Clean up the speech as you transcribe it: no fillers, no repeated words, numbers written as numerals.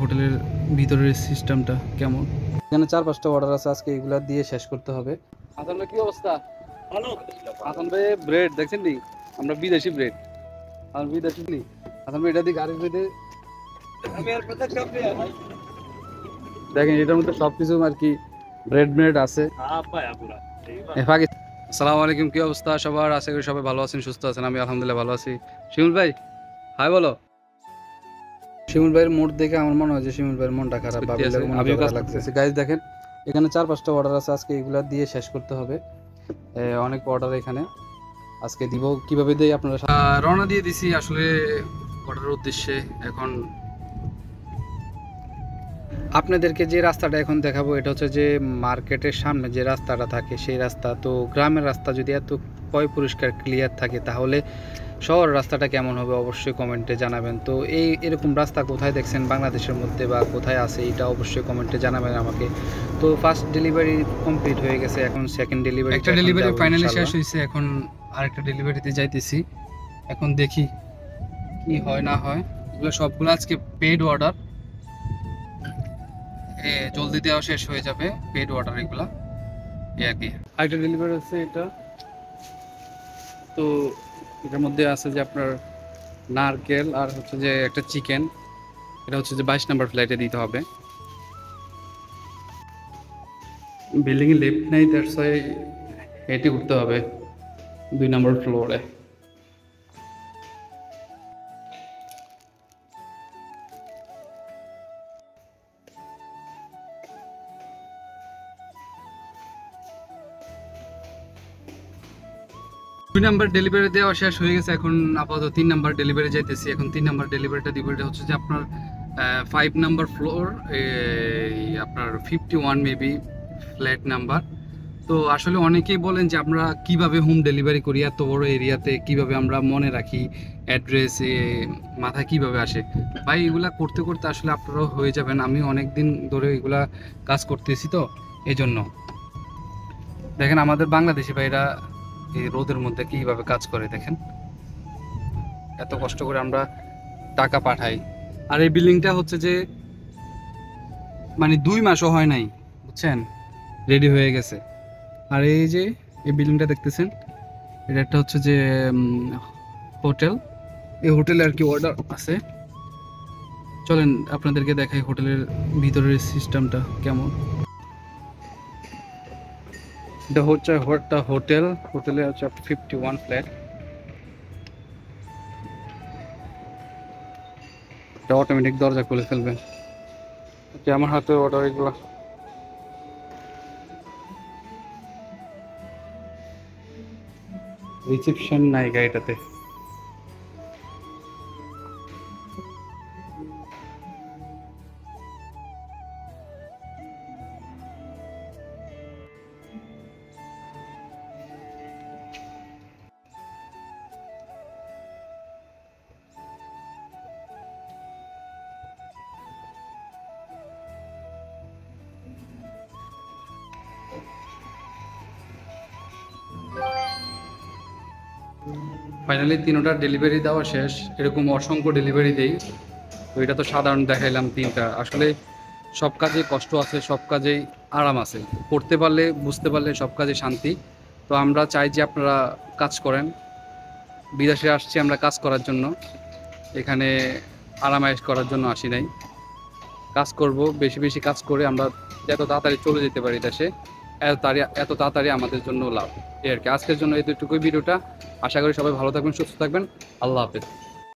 হোটেলের ভিতরের সিস্টেমটা কেমন। এখানে 4-5টা অর্ডার আছে, আজকে এগুলা দিয়ে শেষ করতে হবে। হাসান ভাই কি অবস্থা? ভালো। হাসান ভাই ব্রেড দেখছেন নি? আমরা বিদেশি ব্রেড। আর বিদেশি নি? হাসান ভাই এটা দিয়ে গাড়ির মধ্যে দেখেন, এটার মধ্যে সবকিছু আর কি ব্রেড আছে। আসসালামু আলাইকুম, কি অবস্থা সবার? আশা করি সবাই ভালো আছেন, সুস্থ আছেন। আমি আলহামদুলিল্লাহ ভালো আছি। শিমুল ভাই হাই বলো। শিমুল ভাইয়ের মুড দেখে আমার মনে হয় যে শিমুল ভাইয়ের মনটা খারাপ, আমিও কাজ লাগতেছে। গাইস দেখেন, এখানে 4-5টা অর্ডার আছে, আজকে এগুলা দিয়ে শেষ করতে হবে। অনেক অর্ডার এখানে আজকে দিব, কিভাবে দেই আপনারা রওনা দিয়ে দিছি আসলে অর্ডারের উদ্দেশ্যে। এখন আপনাদেরকে যে রাস্তাটা এখন দেখাবো, এটা হচ্ছে যে মার্কেটের সামনে যে রাস্তাটা থাকে সেই রাস্তা। তো গ্রামের রাস্তা যদি এত পরিষ্কার ক্লিয়ার থাকে, তাহলে শহর রাস্তাটা কেমন হবে অবশ্যই কমেন্টে জানাবেন। তো এরকম রাস্তা কোথায় দেখছেন বাংলাদেশের মধ্যে বা কোথায় আছে, এটা অবশ্যই কমেন্টে জানাবেন আমাকে। তো ফার্স্ট ডেলিভারি কমপ্লিট হয়ে গেছে, এখন সেকেন্ড ডেলিভারি, একটা ডেলিভারি ফাইনালি শেষ হয়েছে, এখন আরেকটা ডেলিভারিতে যাইতেছি। এখন দেখি কি হয় না হয়। এগুলো সবগুলো আজকে পেড অর্ডার, জলদি দেওয়া শেষ হয়ে যাবে পেড অর্ডার এগুলা, এই আর কি। আরেকটা ডেলিভারি আছে এটা, তো এটার মধ্যে আছে যে আপনার নারকেল আর হচ্ছে যে একটা চিকেন। এটা হচ্ছে যে 22 নাম্বার ফ্লাইটে দিতে হবে। বিল্ডিং এ লিফট নেই, দ্যাটস ওয়াই হেঁটে উঠতে হবে 2 নম্বর ফ্লোরে। দুই নাম্বার ডেলিভারি দেওয়া শেষ হয়ে গেছে, এখন আপাতত 3 নাম্বার ডেলিভারি যাইতেছি। এখন 3 নাম্বার ডেলিভারিটা দিব। এটা হচ্ছে যে আপনার 5 নাম্বার ফ্লোর, আপনার 51 মেবি ফ্ল্যাট নাম্বার। তো আসলে অনেকেই বলেন যে আমরা কিভাবে হোম ডেলিভারি করি এত বড় এরিয়াতে, কিভাবে আমরা মনে রাখি অ্যাড্রেস, মাথায় কিভাবে আসে। ভাই এগুলা করতে করতে আসলে আপনারাও হয়ে যাবেন। আমি অনেক দিন ধরে এগুলা কাজ করতেছি, তো এই জন্য দেখেন আমাদের বাংলাদেশি ভাইরা এই রোদের মধ্যে কিভাবে কাজ করে, দেখেন এত কষ্ট করে আমরা টাকা পাঠাই। আর এই বিল্ডিংটা হচ্ছে যে মানে 2 মাসও হয় নাই, বুঝছেন, রেডি হয়ে গেছে। আর এই যে এই বিল্ডিংটা দেখতেছেন, এটা একটা হচ্ছে যে হোটেল। এই হোটেলে আর কি অর্ডার আছে। চলেন আপনাদেরকে দেখাই হোটেলের ভিতরের সিস্টেমটা কেমন। এটা হচ্ছে হোটেলে হচ্ছে 51 ফ্ল্যাট। এটা অটোমেটিক দরজা খুলে ফেলবেন। আমার হাতে অর্ডার এগুলো। রিসেপশন নাই গাড়িটাতে। ফাইনালি 3টা ডেলিভারি দেওয়া শেষ। এরকম অসংখ্য ডেলিভারি দেই, তো এটা তো সাধারণ দেখাইলাম 3টা। আসলে সব কাজেই কষ্ট আছে, সব কাজেই আরাম আছে। করতে পারলে, বুঝতে পারলে সব কাজে শান্তি। তো আমরা চাই যে আপনারা কাজ করেন। বিদেশে আসছি আমরা কাজ করার জন্য, এখানে আরামায়েশ করার জন্য আসি নাই। কাজ করব, বেশি বেশি কাজ করে আমরা যত তাড়াতাড়ি চলে যেতে পারি দেশে, এত তাড়াতাড়ি আমাদের জন্য লাভ। এই আর কি। আজকের জন্য এতটুকুই ভিডিওটা। আশা করি সবাই ভালো থাকবেন, সুস্থ থাকবেন। আল্লাহ হাফেজ।